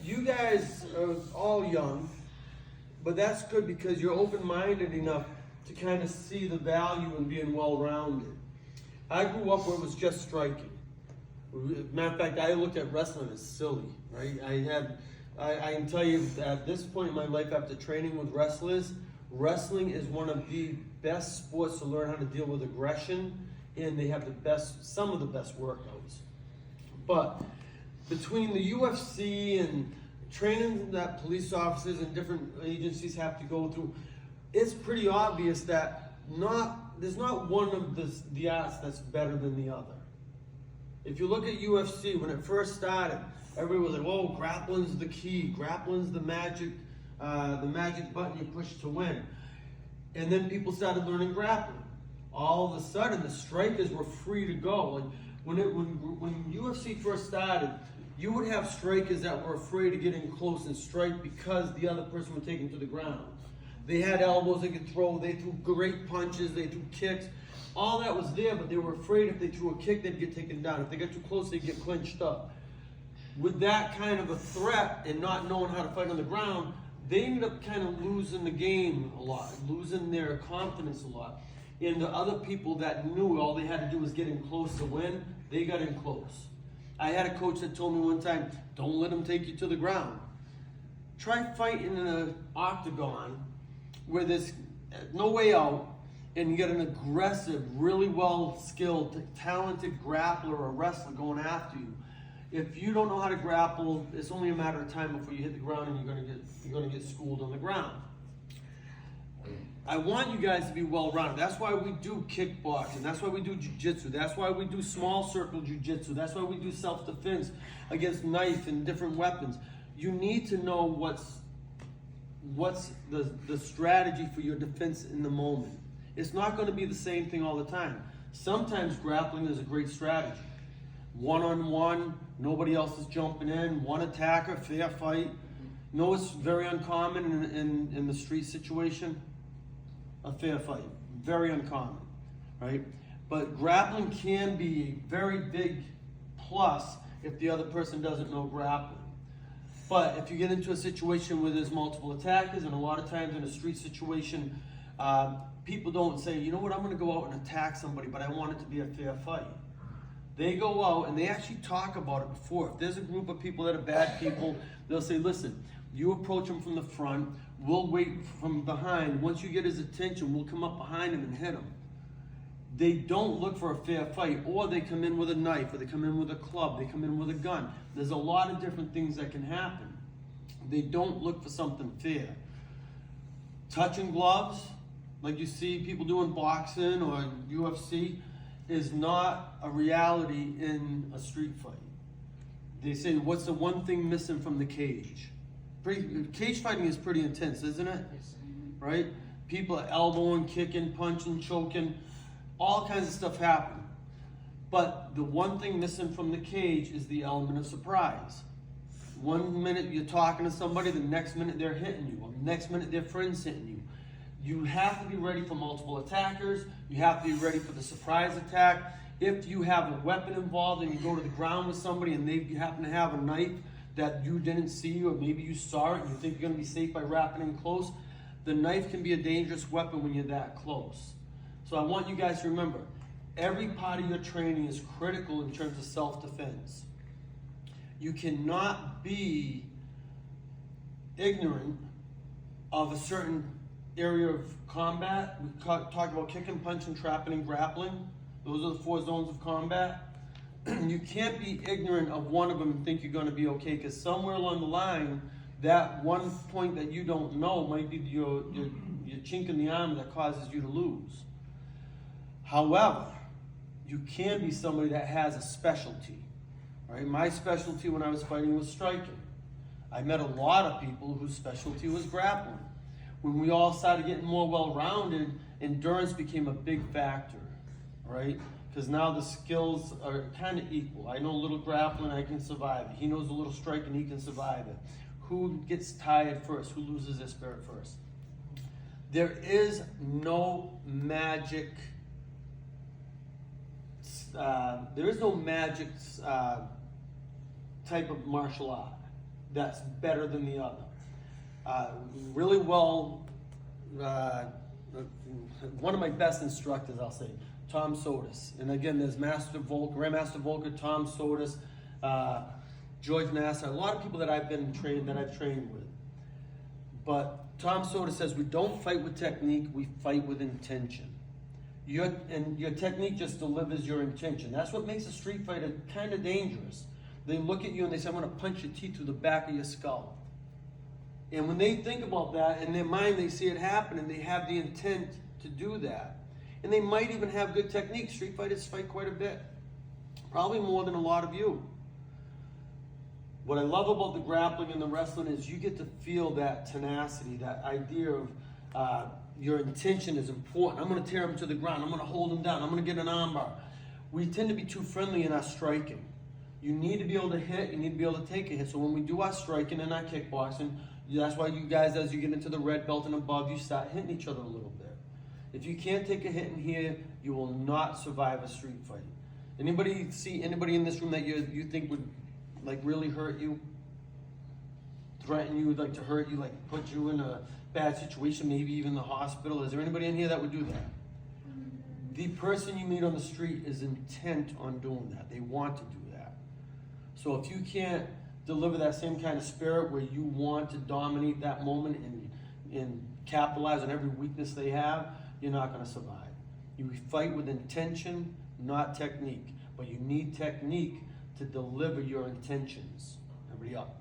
you guys are all young, but that's good because you're open-minded enough to kind of see the value in being well-rounded. I grew up where it was just striking. Matter of fact, I looked at wrestling as silly, right? I can tell you at this point in my life after training with wrestlers, wrestling is one of the best sports to learn how to deal with aggression, and they have some of the best workouts. But between the UFC and training that police officers and different agencies have to go through, it's pretty obvious that there's not one of the arts that's better than the other. If you look at UFC, when it first started, everybody was like, "Oh, grappling's the key. Grappling's the magic button you push to win." And then people started learning grappling. All of a sudden, the strikers were free to go. And when UFC first started, you would have strikers that were afraid to get in close and strike because the other person would take them to the ground. They had elbows they could throw. They threw great punches. They threw kicks. All that was there, but they were afraid if they threw a kick, they'd get taken down. If they got too close, they'd get clinched up. With that kind of a threat and not knowing how to fight on the ground, they ended up kind of losing the game a lot, losing their confidence a lot. And the other people that knew all they had to do was get in close to win, they got in close. I had a coach that told me one time, "Don't let them take you to the ground. Try fighting in an octagon where there's no way out, and you get an aggressive, really well-skilled, talented grappler or wrestler going after you. If you don't know how to grapple, it's only a matter of time before you hit the ground and you're gonna get schooled on the ground." I want you guys to be well-rounded. That's why we do kickboxing. That's why we do jiu-jitsu. That's why we do small circle jiu-jitsu. That's why we do self-defense against knife and different weapons. You need to know what's the strategy for your defense in the moment. It's not going to be the same thing all the time. Sometimes grappling is a great strategy. One-on-one, nobody else is jumping in, one attacker, fair fight. No, it's very uncommon in the street situation. A fair fight, very uncommon, right? But grappling can be a very big plus if the other person doesn't know grappling. But if you get into a situation where there's multiple attackers, and a lot of times in a street situation, people don't say, "You know what, I'm gonna go out and attack somebody, but I want it to be a fair fight." They go out and they actually talk about it before. If there's a group of people that are bad people, they'll say, "Listen, you approach him from the front, we'll wait from behind. Once you get his attention, we'll come up behind him and hit him." They don't look for a fair fight, or they come in with a knife, or they come in with a club, they come in with a gun. There's a lot of different things that can happen. They don't look for something fair. Touching gloves, like you see people doing boxing or UFC, is not a reality in a street fight. They say, "What's the one thing missing from the cage?" Cage fighting is pretty intense, isn't it? Right? People are elbowing, kicking, punching, choking. All kinds of stuff happen. But the one thing missing from the cage is the element of surprise. One minute you're talking to somebody, the next minute they're hitting you, or the next minute their friend's hitting you. You have to be ready for multiple attackers. You have to be ready for the surprise attack. If you have a weapon involved and you go to the ground with somebody and they happen to have a knife that you didn't see, or maybe you saw it and you think you're going to be safe by wrapping in close, the knife can be a dangerous weapon when you're that close. So I want you guys to remember, every part of your training is critical in terms of self-defense. You cannot be ignorant of a certain area of combat. We talk about kicking, punching, trapping, and grappling. Those are the 4 zones of combat. You can't be ignorant of one of them and think you're going to be okay, because somewhere along the line, that one point that you don't know might be your chink in the armor that causes you to lose. However, you can be somebody that has a specialty, right? My specialty when I was fighting was striking. I met a lot of people whose specialty was grappling. When we all started getting more well-rounded, endurance became a big factor, right? Because now the skills are kind of equal. I know a little grappling, I can survive it. He knows a little striking, he can survive it. Who gets tired first? Who loses their spirit first? There is no magic. Type of martial art. that's better than the other. Really well, one of my best instructors, I'll say, Tom Sotis. And again, there's Grandmaster Volker, Tom Sotis, George Nassar, a lot of people that I've trained with. But Tom Sotis says we don't fight with technique, we fight with intention. Your technique just delivers your intention. That's what makes a street fighter kind of dangerous. They look at you and they say, I'm going to punch your teeth through the back of your skull. And when they think about that, in their mind they see it happen and they have the intent to do that. And they might even have good technique. Street fighters fight quite a bit. Probably more than a lot of you. What I love about the grappling and the wrestling is you get to feel that tenacity, that idea of your intention is important. I'm going to tear him to the ground. I'm going to hold him down. I'm going to get an armbar. We tend to be too friendly in our striking. You need to be able to hit. You need to be able to take a hit. So when we do our striking and our kickboxing, that's why you guys, as you get into the red belt and above, you start hitting each other a little bit. If you can't take a hit in here, you will not survive a street fight. Anybody see anybody in this room that you think would like really hurt you? Threaten you, like to hurt you, like put you in a bad situation, maybe even the hospital? Is there anybody in here that would do that? The person you meet on the street is intent on doing that. They want to do that. So if you can't deliver that same kind of spirit where you want to dominate that moment and capitalize on every weakness they have, you're not going to survive. You fight with intention, not technique. But you need technique to deliver your intentions. Everybody up.